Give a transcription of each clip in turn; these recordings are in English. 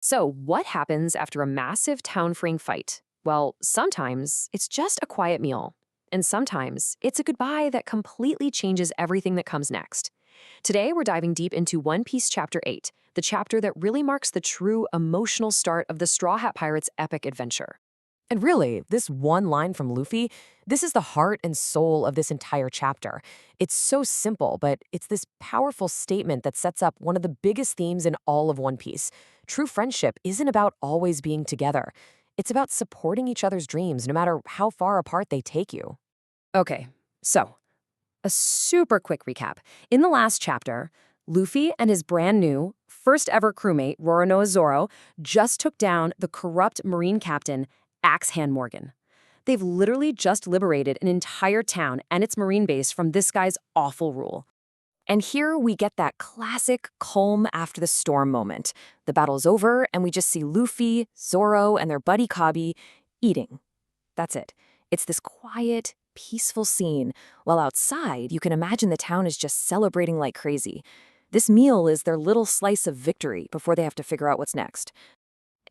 So, what happens after a massive town-freeing fight? Well, sometimes it's just a quiet meal, and sometimes it's a goodbye that completely changes everything that comes next. Today, we're diving deep into One Piece Chapter 8, the chapter that really marks the true emotional start of the Straw Hat Pirates' epic adventure. And really, this one line from Luffy, this is the heart and soul of this entire chapter. It's so simple, but it's this powerful statement that sets up one of the biggest themes in all of One Piece. True friendship isn't about always being together. It's about supporting each other's dreams, no matter how far apart they take you. Okay, so a super quick recap. In the last chapter, Luffy and his brand new, first ever crewmate, Roronoa Zoro, just took down the corrupt Marine captain, Axe Hand Morgan. They've literally just liberated an entire town and its Marine base from this guy's awful rule. And here we get that classic calm after the storm moment. The battle's over, and we just see Luffy, Zoro, and their buddy Kabi eating. That's it. It's this quiet, peaceful scene, while outside, you can imagine the town is just celebrating like crazy. This meal is their little slice of victory before they have to figure out what's next.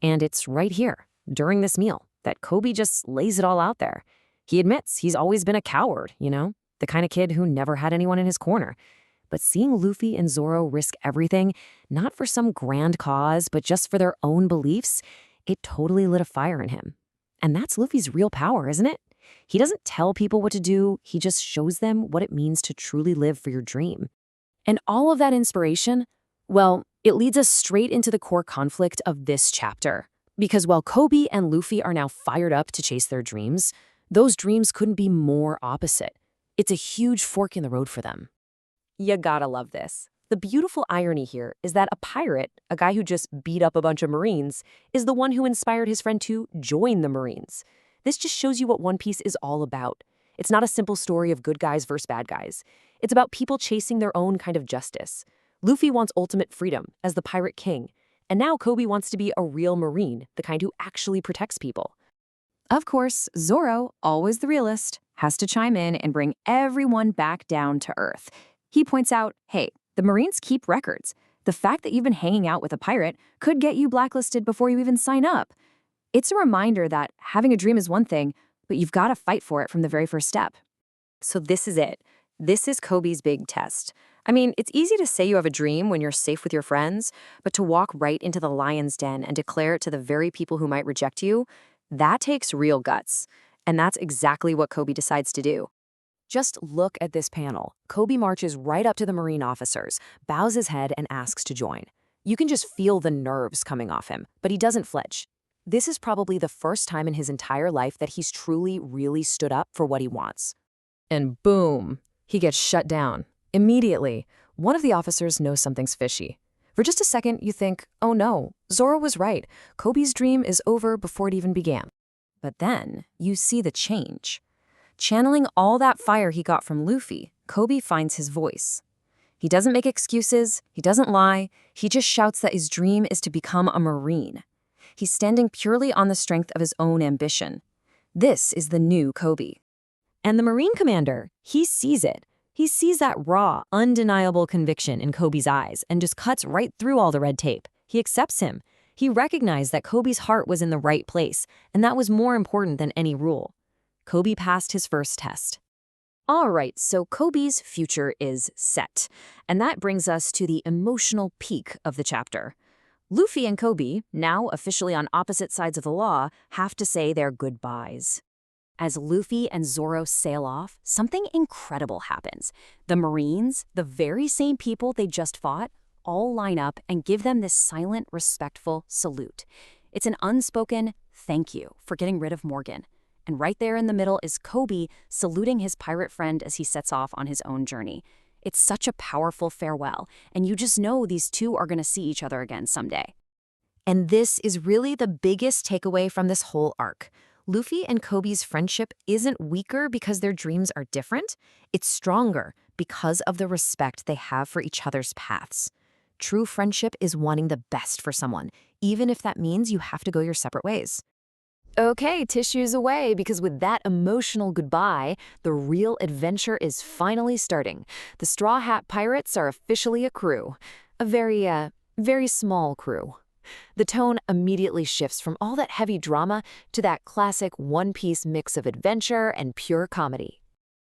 And it's right here, during this meal, that Kobe just lays it all out there. He admits he's always been a coward, the kind of kid who never had anyone in his corner. But seeing Luffy and Zoro risk everything, not for some grand cause, but just for their own beliefs, it totally lit a fire in him. And that's Luffy's real power, isn't it? He doesn't tell people what to do, he just shows them what it means to truly live for your dream. And all of that inspiration, well, it leads us straight into the core conflict of this chapter. Because while Kobe and Luffy are now fired up to chase their dreams, those dreams couldn't be more opposite. It's a huge fork in the road for them. You gotta love this. The beautiful irony here is that a pirate, a guy who just beat up a bunch of Marines, is the one who inspired his friend to join the Marines. This just shows you what One Piece is all about. It's not a simple story of good guys versus bad guys. It's about people chasing their own kind of justice. Luffy wants ultimate freedom as the pirate king, and now Kobe wants to be a real Marine, the kind who actually protects people. Of course, Zoro, always the realist, has to chime in and bring everyone back down to earth. He points out, hey, the Marines keep records. The fact that you've been hanging out with a pirate could get you blacklisted before you even sign up. It's a reminder that having a dream is one thing, but you've got to fight for it from the very first step. So this is it. This is Kobe's big test. I mean, it's easy to say you have a dream when you're safe with your friends, but to walk right into the lion's den and declare it to the very people who might reject you, that takes real guts. And that's exactly what Kobe decides to do. Just look at this panel. Kobe marches right up to the Marine officers, bows his head, and asks to join. You can just feel the nerves coming off him, but he doesn't flinch. This is probably the first time in his entire life that he's truly, really stood up for what he wants. And boom, he gets shut down. Immediately, one of the officers knows something's fishy. For just a second, you think, oh no, Zoro was right. Kobe's dream is over before it even began. But then, you see the change. Channeling all that fire he got from Luffy, Kobe finds his voice. He doesn't make excuses, he doesn't lie, he just shouts that his dream is to become a Marine. He's standing purely on the strength of his own ambition. This is the new Kobe. And the Marine commander, he sees it. He sees that raw, undeniable conviction in Kobe's eyes and just cuts right through all the red tape. He accepts him. He recognized that Kobe's heart was in the right place, and that was more important than any rule. Kobe passed his first test. All right, so Kobe's future is set. And that brings us to the emotional peak of the chapter. Luffy and Kobe, now officially on opposite sides of the law, have to say their goodbyes. As Luffy and Zoro sail off, something incredible happens. The Marines, the very same people they just fought, all line up and give them this silent, respectful salute. It's an unspoken thank you for getting rid of Morgan. And right there in the middle is Kobe saluting his pirate friend as he sets off on his own journey. It's such a powerful farewell, and you just know these two are going to see each other again someday. And this is really the biggest takeaway from this whole arc. Luffy and Kobe's friendship isn't weaker because their dreams are different. It's stronger because of the respect they have for each other's paths. True friendship is wanting the best for someone, even if that means you have to go your separate ways. Okay, tissues away, because with that emotional goodbye, the real adventure is finally starting. The Straw Hat Pirates are officially a crew. A very small crew. The tone immediately shifts from all that heavy drama to that classic One Piece mix of adventure and pure comedy.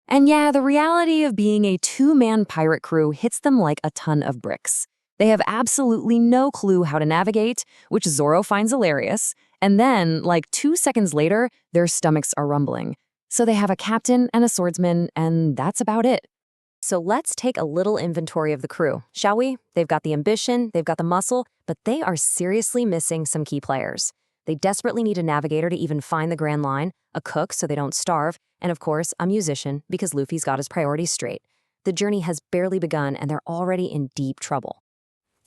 And yeah, the reality of being a two-man pirate crew hits them like a ton of bricks. They have absolutely no clue how to navigate, which Zoro finds hilarious, and then, like 2 seconds later, their stomachs are rumbling. So they have a captain and a swordsman, and that's about it. So let's take a little inventory of the crew, shall we? They've got the ambition, they've got the muscle, but they are seriously missing some key players. They desperately need a navigator to even find the Grand Line, a cook so they don't starve, and of course, a musician because Luffy's got his priorities straight. The journey has barely begun and they're already in deep trouble.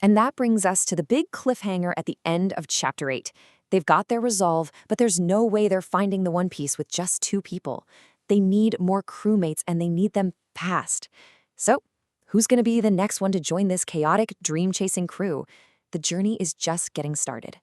And that brings us to the big cliffhanger at the end of Chapter 8. They've got their resolve, but there's no way they're finding the One Piece with just 2 people. They need more crewmates and they need them fast. So, who's going to be the next one to join this chaotic, dream-chasing crew? The journey is just getting started.